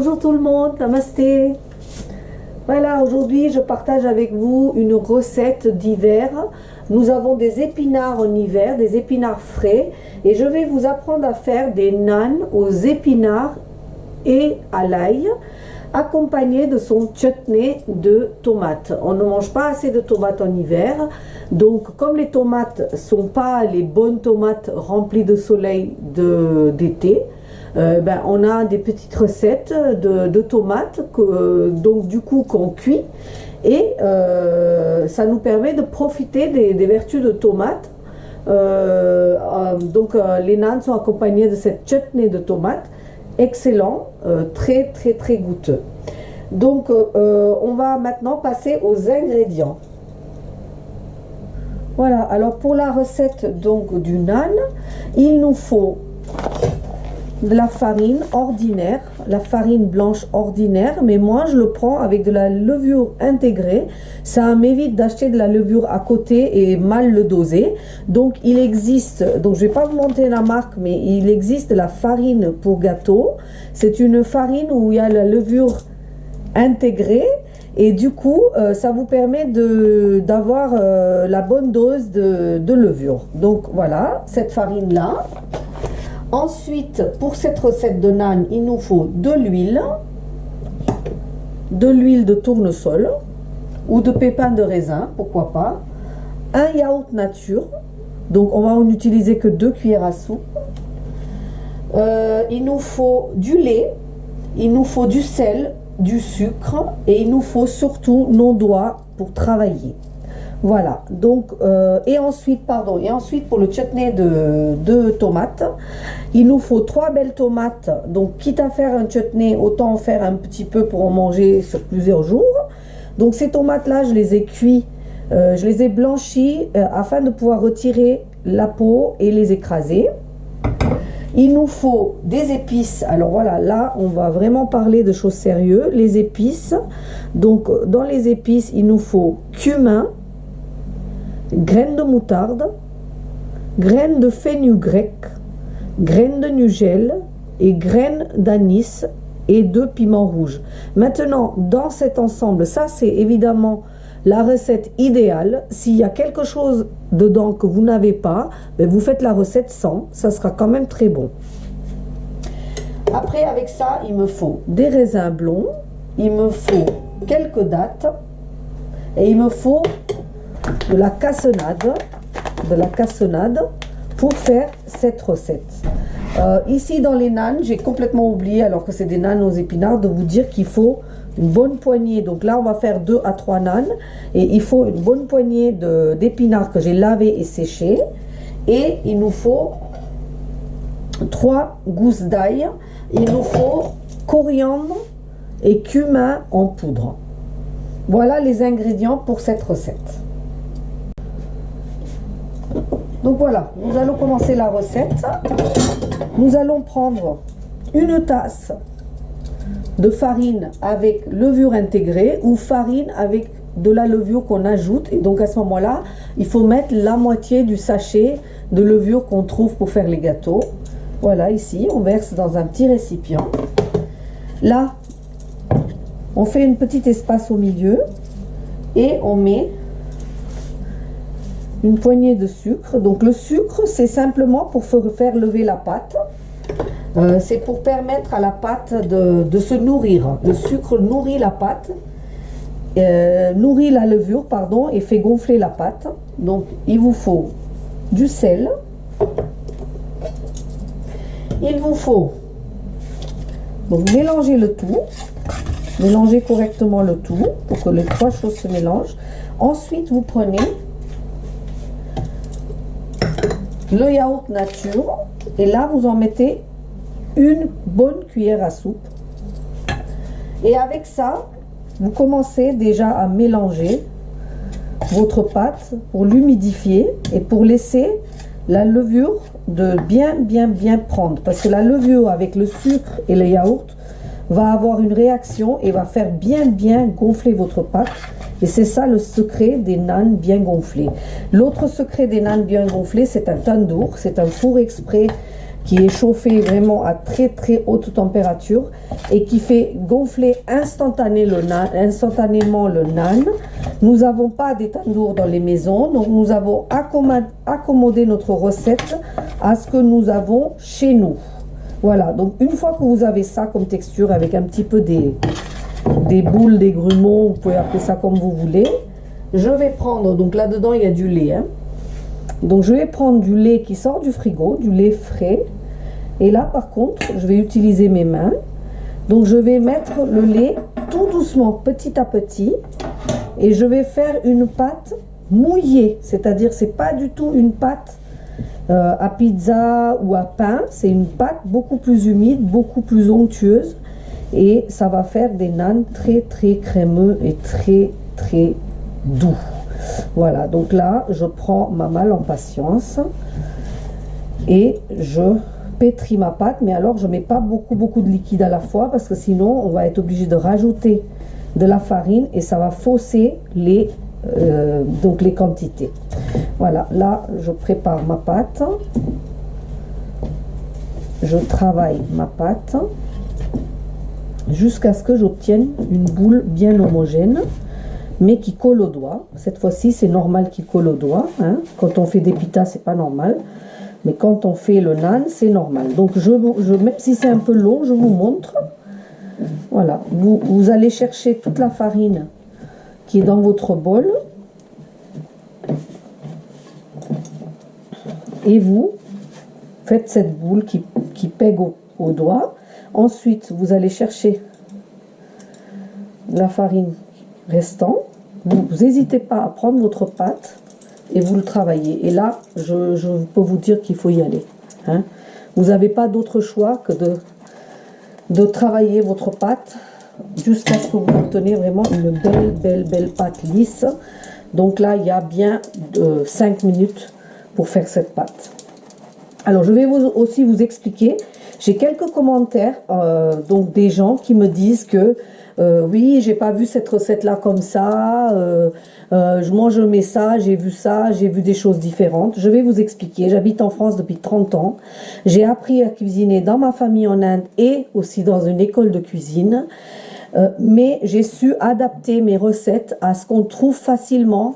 Bonjour tout le monde, namasté. Voilà, aujourd'hui je partage avec vous une recette d'hiver. Nous avons des épinards en hiver, des épinards frais, et je vais vous apprendre à faire des naans aux épinards et à l'ail, accompagné de son chutney de tomates. On ne mange pas assez de tomates en hiver, donc comme les tomates sont pas les bonnes tomates remplies de soleil d'été, on a des petites recettes de tomates donc du coup qu'on cuit et ça nous permet de profiter des vertus de tomates. Les naans sont accompagnés de cette chutney de tomates excellent, très goûteux. Donc on va maintenant passer aux ingrédients. Voilà, alors pour la recette donc du naan, il nous faut de la farine ordinaire, la farine blanche ordinaire, mais moi je le prends avec de la levure intégrée. Ça m'évite d'acheter de la levure à côté et mal le doser. Donc il existe, donc je vais pas vous montrer la marque, mais il existe la farine pour gâteau. C'est une farine où il y a la levure intégrée et du coup ça vous permet d'avoir la bonne dose de levure. Donc voilà, cette farine là. Ensuite, pour cette recette de naan, il nous faut de l'huile de tournesol ou de pépins de raisin, pourquoi pas, un yaourt nature, donc on va en utiliser que 2 cuillères à soupe. Il nous faut du lait, il nous faut du sel, du sucre et il nous faut surtout nos doigts pour travailler. Voilà, donc et ensuite pour le chutney de tomates, il nous faut 3 belles tomates. Donc quitte à faire un chutney, autant en faire un petit peu pour en manger sur plusieurs jours. Donc ces tomates là, je les ai cuits, je les ai blanchies afin de pouvoir retirer la peau et les écraser. Il nous faut des épices. Alors voilà, là on va vraiment parler de choses sérieuses. Les épices, donc dans les épices il nous faut cumin, graines de moutarde, graines de fenugrec, graines de nugel et graines d'anis et 2 piments rouges. Maintenant, dans cet ensemble, ça c'est évidemment la recette idéale. S'il y a quelque chose dedans que vous n'avez pas, vous faites la recette sans, ça sera quand même très bon. Après, avec ça, il me faut des raisins blonds, il me faut quelques dattes et il me faut de la cassonade pour faire cette recette. Ici dans les naans, j'ai complètement oublié, alors que c'est des naans aux épinards, de vous dire qu'il faut une bonne poignée. Donc là on va faire 2 à 3 naans et il faut une bonne poignée d'épinards que j'ai lavé et séché, et il nous faut 3 gousses d'ail, il nous faut coriandre et cumin en poudre. Voilà les ingrédients pour cette recette. Donc voilà, nous allons commencer la recette. Nous allons prendre une tasse de farine avec levure intégrée ou farine avec de la levure qu'on ajoute. Et donc à ce moment-là, il faut mettre la moitié du sachet de levure qu'on trouve pour faire les gâteaux. Voilà, ici, on verse dans un petit récipient. Là, on fait une petite espace au milieu et on met une poignée de sucre. Donc le sucre, c'est simplement pour faire lever la pâte. C'est pour permettre à la pâte de se nourrir. Le sucre nourrit la pâte, nourrit la levure, pardon, et fait gonfler la pâte. Donc il vous faut du sel. Il vous faut donc mélanger le tout. Mélangez correctement le tout pour que les 3 choses se mélangent. Ensuite, vous prenez le yaourt nature et là vous en mettez une bonne cuillère à soupe, et avec ça vous commencez déjà à mélanger votre pâte pour l'humidifier et pour laisser la levure de bien prendre, parce que la levure avec le sucre et le yaourt va avoir une réaction et va faire bien gonfler votre pâte. Et c'est ça le secret des naans bien gonflés. L'autre secret des naans bien gonflés, c'est un tandoor, c'est un four exprès qui est chauffé vraiment à très très haute température et qui fait gonfler instantanément le naan. Nous n'avons pas des tandoors dans les maisons, donc nous avons accommodé notre recette à ce que nous avons chez nous. Voilà, donc une fois que vous avez ça comme texture avec un petit peu des boules, des grumeaux, vous pouvez appeler ça comme vous voulez. Je vais prendre, donc là-dedans il y a du lait, hein. Donc je vais prendre du lait qui sort du frigo, du lait frais. Et là par contre, je vais utiliser mes mains. Donc je vais mettre le lait tout doucement, petit à petit. Et je vais faire une pâte mouillée. C'est-à-dire c'est pas du tout une pâte à pizza ou à pain. C'est une pâte beaucoup plus humide, beaucoup plus onctueuse. Et ça va faire des naans très très crémeux et très très doux. Voilà, donc là, je prends ma malle en patience et je pétris ma pâte. Mais alors, je ne mets pas beaucoup de liquide à la fois parce que sinon, on va être obligé de rajouter de la farine et ça va fausser donc les quantités. Voilà, là, je prépare ma pâte. Je travaille ma pâte jusqu'à ce que j'obtienne une boule bien homogène, mais qui colle au doigt. Cette fois-ci, c'est normal qu'il colle au doigt, hein. Quand on fait des pitas, c'est pas normal. Mais quand on fait le naan, c'est normal. Donc, même si c'est un peu long, je vous montre. Voilà. Vous allez chercher toute la farine qui est dans votre bol. Et vous faites cette boule qui pègue au doigt. Ensuite, vous allez chercher la farine restant. Vous n'hésitez pas à prendre votre pâte et vous le travaillez. Et là, je peux vous dire qu'il faut y aller, hein. Vous n'avez pas d'autre choix que de travailler votre pâte jusqu'à ce que vous obtenez vraiment une belle pâte lisse. Donc là, il y a bien 5 minutes pour faire cette pâte. Alors, je vais aussi vous expliquer. J'ai quelques commentaires, donc des gens qui me disent que oui, j'ai pas vu cette recette là comme ça, moi je mets ça, j'ai vu des choses différentes. Je vais vous expliquer. J'habite en France depuis 30 ans. J'ai appris à cuisiner dans ma famille en Inde et aussi dans une école de cuisine, mais j'ai su adapter mes recettes à ce qu'on trouve facilement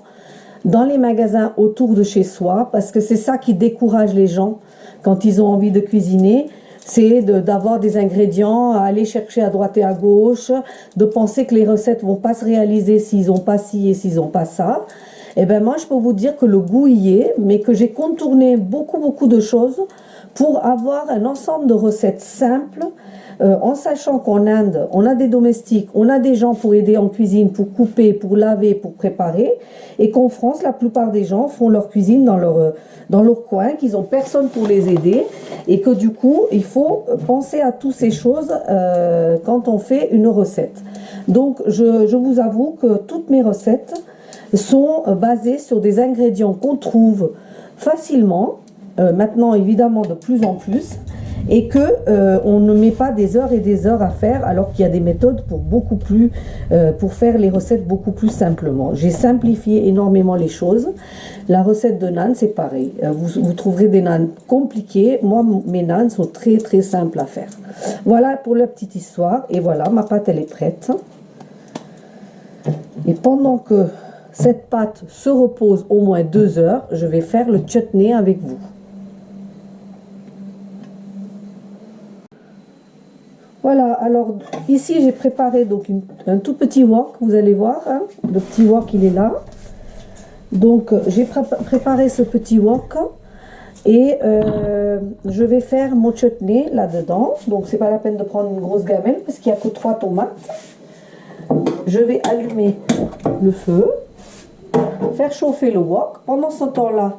dans les magasins autour de chez soi, parce que c'est ça qui décourage les gens quand ils ont envie de cuisiner. C'est d'avoir des ingrédients à aller chercher à droite et à gauche, de penser que les recettes vont pas se réaliser s'ils n'ont pas ci et s'ils n'ont pas ça. Et ben moi, je peux vous dire que le goût y est, mais que j'ai contourné beaucoup de choses pour avoir un ensemble de recettes simples, en sachant qu'en Inde, on a des domestiques, on a des gens pour aider en cuisine, pour couper, pour laver, pour préparer, et qu'en France, la plupart des gens font leur cuisine dans leur coin, qu'ils n'ont personne pour les aider, et que du coup, il faut penser à toutes ces choses quand on fait une recette. Donc, je vous avoue que toutes mes recettes sont basées sur des ingrédients qu'on trouve facilement, maintenant évidemment de plus en plus, et que on ne met pas des heures et des heures à faire, alors qu'il y a des méthodes pour faire les recettes beaucoup plus simplement. J'ai simplifié énormément les choses. La recette de naan, c'est pareil. Vous trouverez des naans compliqués. Moi, mes naans sont très simples à faire. Voilà pour la petite histoire. Et voilà, ma pâte, elle est prête. Et pendant que cette pâte se repose au moins 2 heures, je vais faire le chutney avec vous. Voilà, alors ici j'ai préparé donc un tout petit wok, vous allez voir, hein, le petit wok il est là. Donc j'ai préparé ce petit wok et je vais faire mon chutney là-dedans. Donc c'est pas la peine de prendre une grosse gamelle parce qu'il n'y a que 3 tomates. Je vais allumer le feu, faire chauffer le wok. Pendant ce temps-là,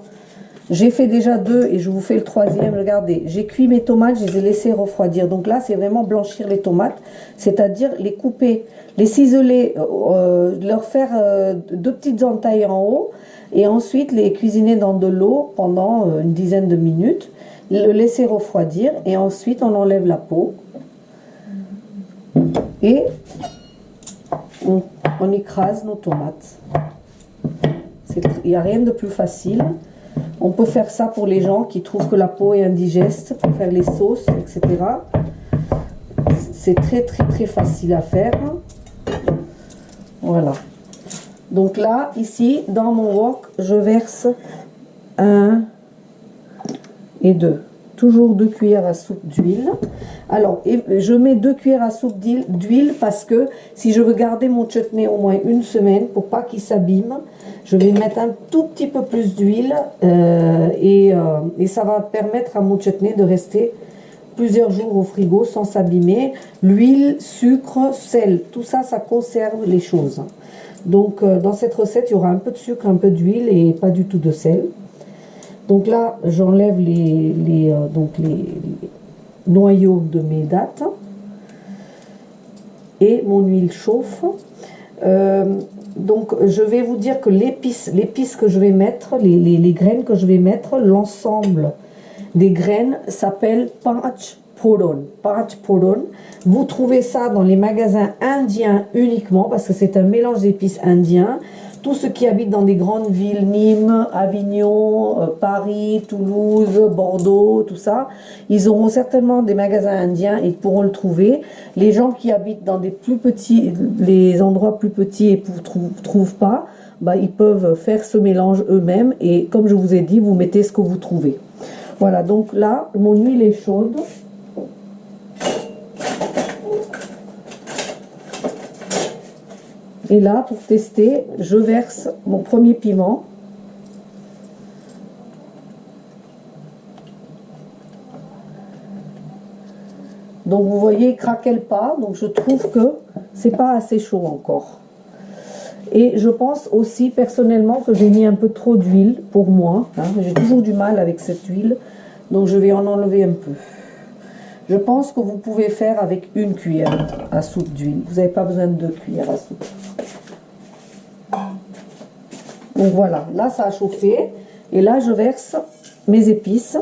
j'ai fait déjà 2 et je vous fais le 3e. Regardez, j'ai cuit mes tomates, je les ai laissées refroidir. Donc là, c'est vraiment blanchir les tomates, c'est-à-dire les couper, les ciseler, leur faire 2 petites entailles en haut et ensuite les cuisiner dans de l'eau pendant une dizaine de minutes, le laisser refroidir et ensuite on enlève la peau et on écrase nos tomates. Il n'y a rien de plus facile. On peut faire ça pour les gens qui trouvent que la peau est indigeste, pour faire les sauces, etc. C'est très très facile à faire. Voilà. Donc là, ici, dans mon wok, je verse 1 et 2. Toujours 2 cuillères à soupe d'huile. Alors, je mets 2 cuillères à soupe d'huile parce que si je veux garder mon chutney au moins une semaine pour pas qu'il s'abîme, je vais mettre un tout petit peu plus d'huile et ça va permettre à mon chutney de rester plusieurs jours au frigo sans s'abîmer. L'huile, sucre, sel, tout ça, ça conserve les choses. Donc, dans cette recette, il y aura un peu de sucre, un peu d'huile et pas du tout de sel. Donc là, j'enlève les noyaux de mes dattes et mon huile chauffe. Donc, je vais vous dire que l'épice que je vais mettre, les graines que je vais mettre, l'ensemble des graines s'appelle Panch Phoron. Panch Phoron. Vous trouvez ça dans les magasins indiens uniquement parce que c'est un mélange d'épices indiens. Tous ceux qui habitent dans des grandes villes, Nîmes, Avignon, Paris, Toulouse, Bordeaux, tout ça, ils auront certainement des magasins indiens et ils pourront le trouver. Les gens qui habitent dans des plus petits, les endroits plus petits et ne trouvent pas, bah, ils peuvent faire ce mélange eux-mêmes et comme je vous ai dit, vous mettez ce que vous trouvez. Voilà, donc là, mon huile est chaude. Et là, pour tester, je verse mon premier piment. Donc vous voyez, il craquelle pas. Donc je trouve que c'est pas assez chaud encore. Et je pense aussi personnellement que j'ai mis un peu trop d'huile pour moi. Hein. J'ai toujours du mal avec cette huile. Donc je vais en enlever un peu. Je pense que vous pouvez faire avec 1 cuillère à soupe d'huile. Vous n'avez pas besoin de 2 cuillères à soupe. Donc voilà, là ça a chauffé. Et là je verse mes épices,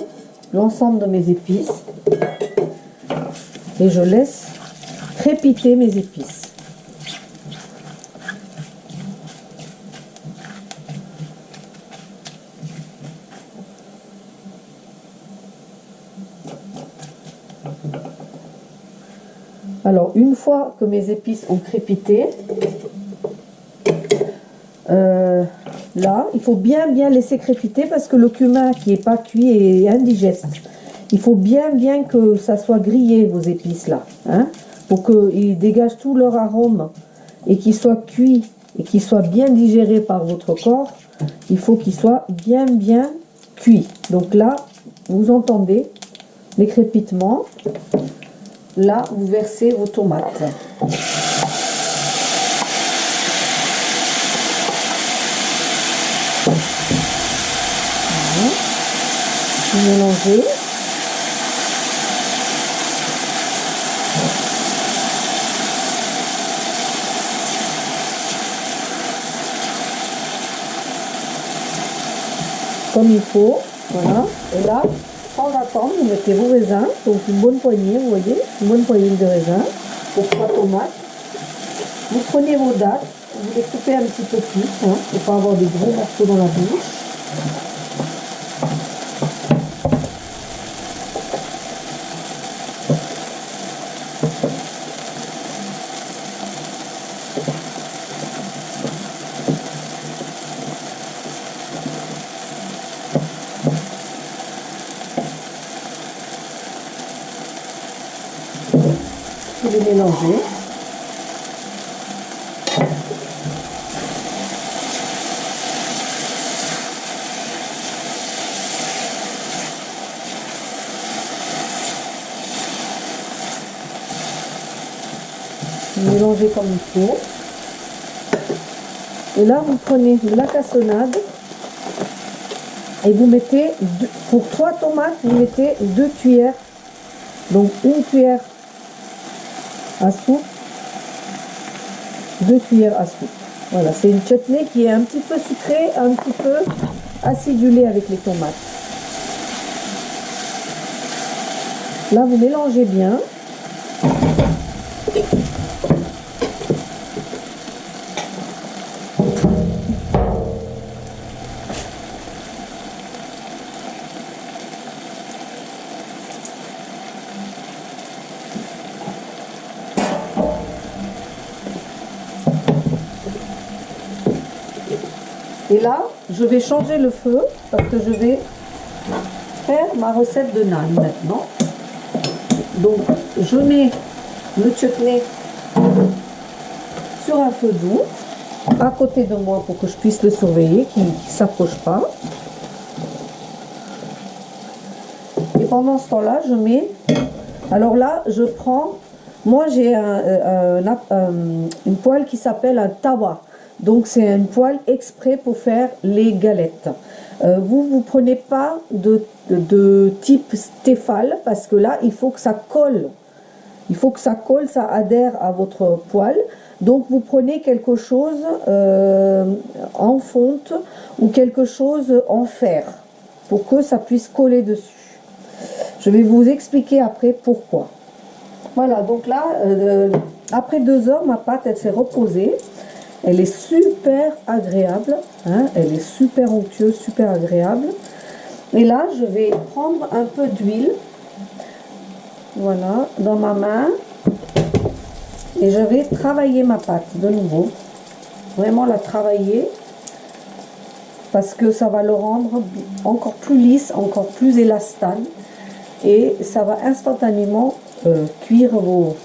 l'ensemble de mes épices. Et je laisse crépiter mes épices. Alors, une fois que mes épices ont crépité, là, il faut bien laisser crépiter parce que le cumin qui n'est pas cuit est indigeste. Il faut bien que ça soit grillé, vos épices là, hein, pour qu'ils dégagent tout leur arôme et qu'ils soient cuits et qu'ils soient bien digérés par votre corps. Il faut qu'ils soient bien cuits. Donc là, vous entendez les crépitements. Là, vous versez vos tomates. Voilà. Vous mélangez. Comme il faut. Voilà. Et là, sans attendre, vous mettez vos raisins, donc une bonne poignée, vous voyez, une bonne poignée de raisins pour 3 tomates. Vous prenez vos dattes, vous les coupez un petit peu plus, hein, pour pas avoir des gros morceaux dans la bouche. Vous les mélangez. Vous mélangez comme il faut. Et là, vous prenez de la cassonade et vous mettez, pour 3 tomates, vous mettez 2 cuillères. Donc 1 cuillère à soupe, 2 cuillères à soupe. Voilà, c'est une chutney qui est un petit peu sucrée, un petit peu acidulée avec les tomates. Là, vous mélangez bien. Et là, je vais changer le feu parce que je vais faire ma recette de naan maintenant. Donc, je mets le chutney sur un feu doux à côté de moi pour que je puisse le surveiller, qu'il ne s'approche pas. Et pendant ce temps-là, je mets... Alors là, je prends... Moi, j'ai une poêle qui s'appelle un tawa. Donc, c'est une poêle exprès pour faire les galettes. Vous ne prenez pas de type Stéphane parce que là, il faut que ça colle. Il faut que ça colle, ça adhère à votre poêle. Donc, vous prenez quelque chose en fonte ou quelque chose en fer pour que ça puisse coller dessus. Je vais vous expliquer après pourquoi. Voilà, donc là, après 2 heures, ma pâte, elle s'est reposée. Elle est super agréable, hein, elle est super onctueuse, super agréable. Et là, je vais prendre un peu d'huile, voilà, dans ma main. Et je vais travailler ma pâte de nouveau. Vraiment la travailler. Parce que ça va le rendre encore plus lisse, encore plus élastane. Et ça va instantanément cuire vos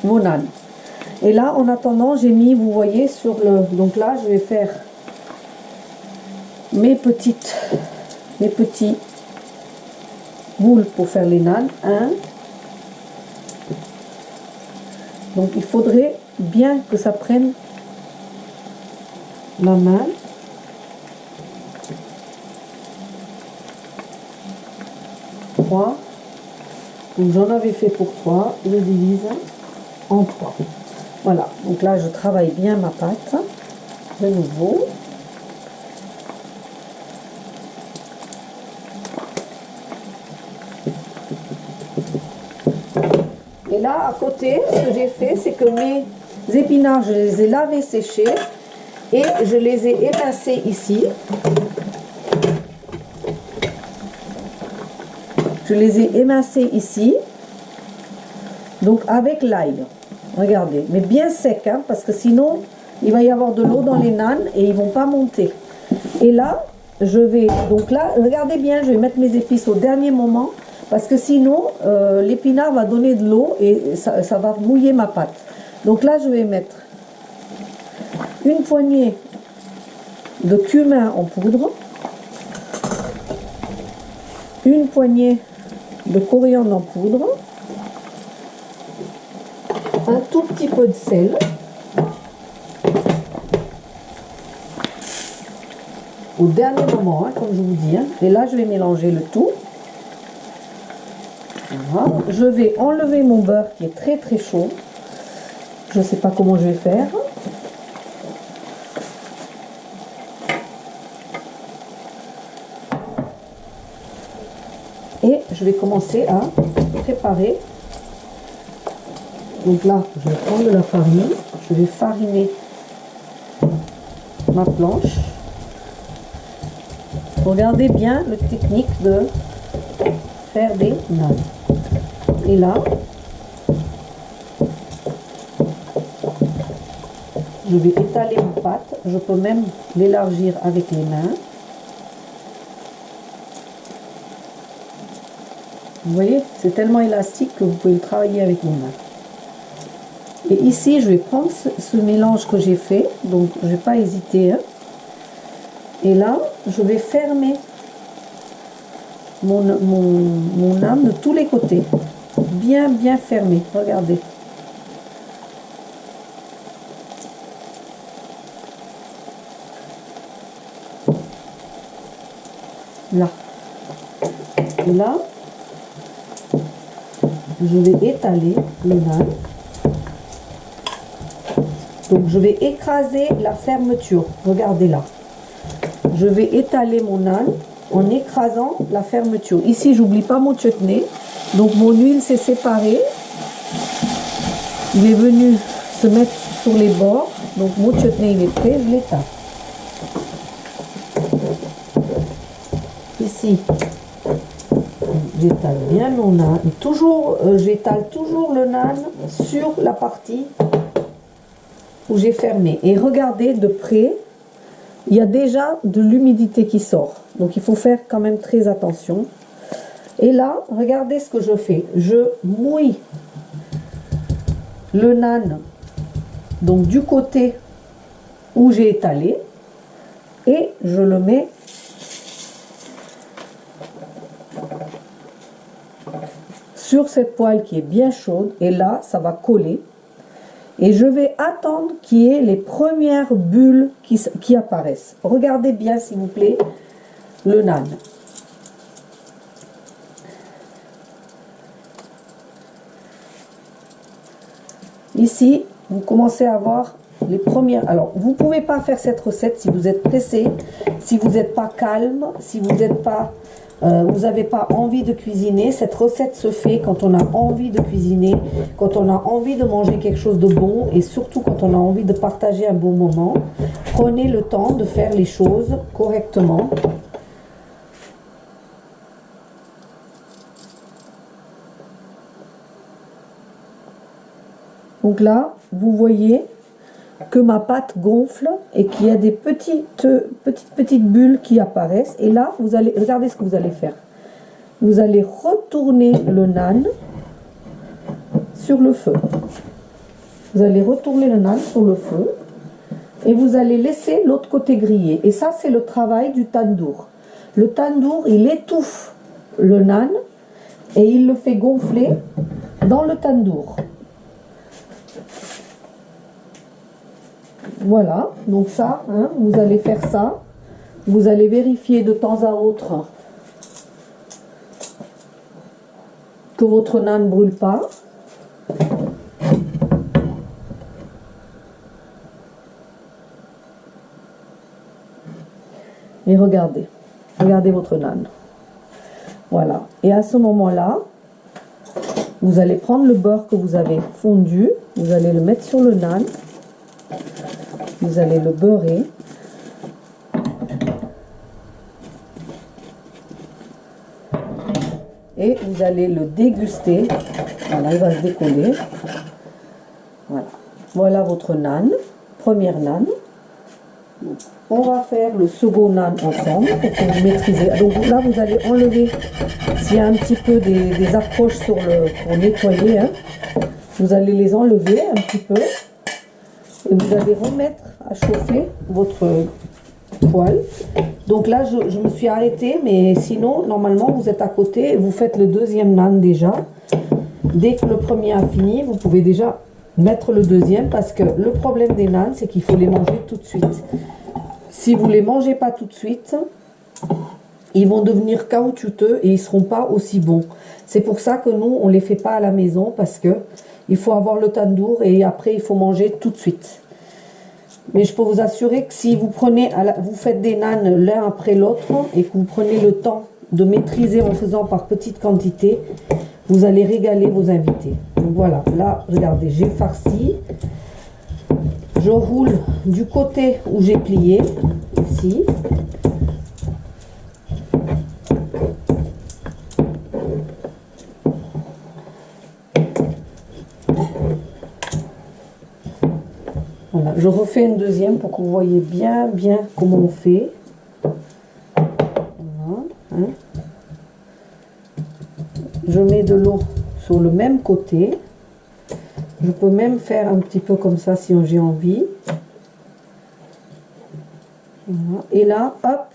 naan. Et là, en attendant, j'ai mis, vous voyez, sur le... Donc là, je vais faire mes petits boules pour faire les naan. Donc, il faudrait bien que ça prenne la main. Trois. Donc, j'en avais fait pour 3. Je divise en 3. Voilà, donc là je travaille bien ma pâte de nouveau. Et là à côté, ce que j'ai fait, c'est que mes épinards, je les ai lavés, séchés et je les ai émincés ici. Je les ai émincés ici, donc avec l'ail. Regardez, mais bien sec, hein, parce que sinon, il va y avoir de l'eau dans les naans et ils ne vont pas monter. Et là, je vais, donc là, regardez bien, je vais mettre mes épices au dernier moment, parce que sinon, l'épinard va donner de l'eau et ça va mouiller ma pâte. Donc là, je vais mettre une poignée de cumin en poudre, une poignée de coriandre en poudre, un tout petit peu de sel, au dernier moment, hein, comme je vous dis, hein. Et là je vais mélanger le tout. Voilà. Je vais enlever mon beurre qui est très très chaud. Je ne sais pas comment je vais faire. Et je vais commencer à préparer. Donc là, je vais prendre de la farine, je vais fariner ma planche. Regardez bien la technique de faire des naan. Et là, je vais étaler ma pâte. Je peux même l'élargir avec les mains. Vous voyez, c'est tellement élastique que vous pouvez le travailler avec les mains. Et ici, je vais prendre ce mélange que j'ai fait, donc je ne vais pas hésiter. Hein. Et là, je vais fermer mon naan de tous les côtés. Bien, bien fermé. Regardez. Là. Et là, je vais étaler le naan. Donc je vais écraser la fermeture. Regardez là. Je vais étaler mon naan en écrasant la fermeture. Ici, j'oublie pas mon chutney. Donc mon huile s'est séparée. Il est venu se mettre sur les bords. Donc mon chutney il est prêt, je l'étale. Ici, j'étale bien mon naan. J'étale toujours le naan sur la partie où j'ai fermé. Et regardez de près il y a déjà de l'humidité qui sort. Donc il faut faire quand même très attention. Et là, regardez ce que je fais. Je mouille le nan, donc du côté où j'ai étalé, et je le mets sur cette poêle qui est bien chaude. Et là, ça va coller. Et je vais attendre qu'il y ait les premières bulles qui apparaissent. Regardez bien, s'il vous plaît, le nan. Ici, vous commencez à voir les premières. Alors, vous ne pouvez pas faire cette recette si vous êtes pressé, si vous n'êtes pas calme, si vous n'êtes pas... vous n'avez pas envie de cuisiner. Cette recette se fait quand on a envie de cuisiner, quand on a envie de manger quelque chose de bon et surtout quand on a envie de partager un bon moment. Prenez le temps de faire les choses correctement. Donc là, vous voyez que ma pâte gonfle et qu'il y a des petites bulles qui apparaissent. Et là, vous allez, regardez ce que vous allez faire. Vous allez retourner le nan sur le feu. Vous allez retourner le nan sur le feu et vous allez laisser l'autre côté griller. Et ça, c'est le travail du tandoor. Le tandoor, il étouffe le nan et il le fait gonfler dans le tandoor. Voilà, donc ça, hein, vous allez faire ça. Vous allez vérifier de temps à autre que votre nan ne brûle pas. Et regardez votre nan. Voilà, et à ce moment-là, vous allez prendre le beurre que vous avez fondu, vous allez le mettre sur le nan. Vous allez le beurrer. Et vous allez le déguster. Voilà, il va se décoller. Voilà. Voilà votre nan. Première nan. On va faire le second nan ensemble pour que vous maîtrisez. Donc là, vous allez enlever s'il y a un petit peu des accroches sur pour nettoyer. Hein. Vous allez les enlever un petit peu. Et vous allez remettre à chauffer votre poêle. Donc là, je me suis arrêtée, mais sinon, normalement, vous êtes à côté et vous faites le deuxième nan déjà. Dès que le premier a fini, vous pouvez déjà mettre le deuxième parce que le problème des nans, c'est qu'il faut les manger tout de suite. Si vous ne les mangez pas tout de suite, ils vont devenir caoutchouteux et ils ne seront pas aussi bons. C'est pour ça que nous, on ne les fait pas à la maison parce que il faut avoir le tandoor et après il faut manger tout de suite. Mais je peux vous assurer que si vous prenez, vous faites des nanes l'un après l'autre et que vous prenez le temps de maîtriser en faisant par petites quantités, vous allez régaler vos invités. Donc voilà, là regardez, j'ai farci. Je roule du côté où j'ai plié, ici. Voilà, je refais une deuxième pour que vous voyez bien comment on fait. Voilà, hein. Je mets de l'eau sur le même côté. Je peux même faire un petit peu comme ça si j'ai envie. Voilà. Et là, hop.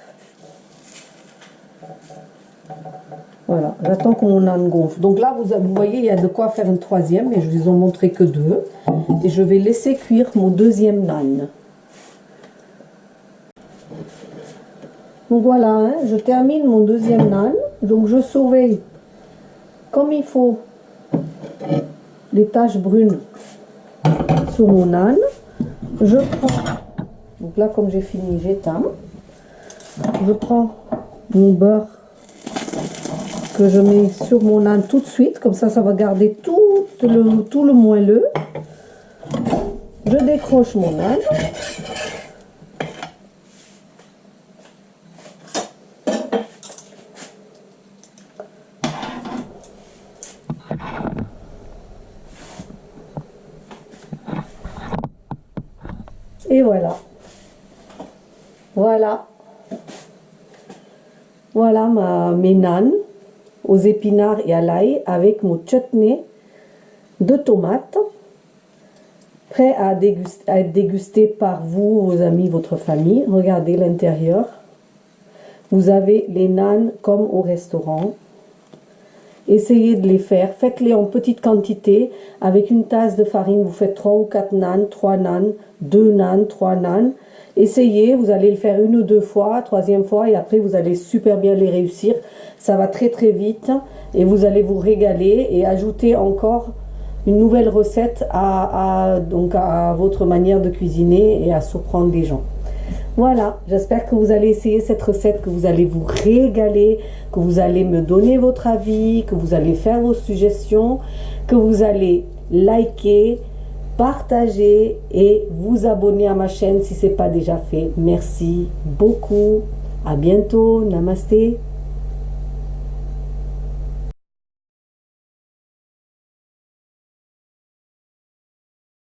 Voilà, j'attends que mon nan gonfle. Donc là, vous voyez, il y a de quoi faire une troisième, mais je vous en montrer que deux. Et je vais laisser cuire mon deuxième nan. Donc voilà, hein, je termine mon deuxième nan. Donc je surveille comme il faut les taches brunes sur mon nan. Je prends, donc là comme j'ai fini, j'éteins. Je prends mon beurre que je mets sur mon nan tout de suite, comme ça va garder tout le moelleux. Je décroche mon nan. Et voilà. Voilà. Voilà mes nanes aux épinards et à l'ail avec mon chutney de tomates, prêt à être dégusté par vous, vos amis, votre famille. Regardez l'intérieur. Vous avez les nanes comme au restaurant. Essayez de les faire. Faites-les en petite quantité. Avec une tasse de farine, vous faites 3 ou 4 nanes, 3 nanes, 2 nanes, 3 nanes. Essayez, vous allez le faire 1 ou 2 fois, 3e fois, et après vous allez super bien les réussir. Ça va très très vite et vous allez vous régaler et ajouter encore une nouvelle recette donc à votre manière de cuisiner et à surprendre les gens. Voilà, j'espère que vous allez essayer cette recette, que vous allez vous régaler, que vous allez me donner votre avis, que vous allez faire vos suggestions, que vous allez liker, partager et vous abonner à ma chaîne si ce n'est pas déjà fait. Merci beaucoup, à bientôt, namasté.